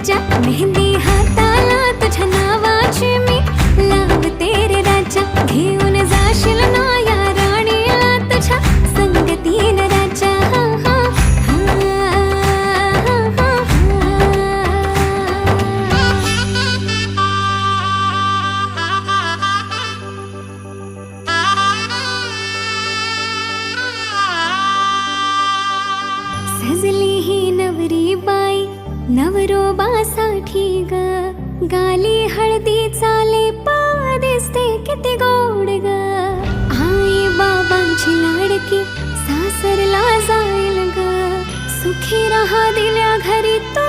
राजा, मेहंदी हाताला तुझ्या नावाची मी लावते रे राजा. घेऊन जाशील ना या राणीला तुझ्या संगतीन राजा. सजली ही नवरी बाई नवरोबासाठी ग, गाली हळदी चाले दिसते किती गोड ग. आई बाबांची लाडकी सासरला जाईल ग, सुखी राहा दिल्या घरी तो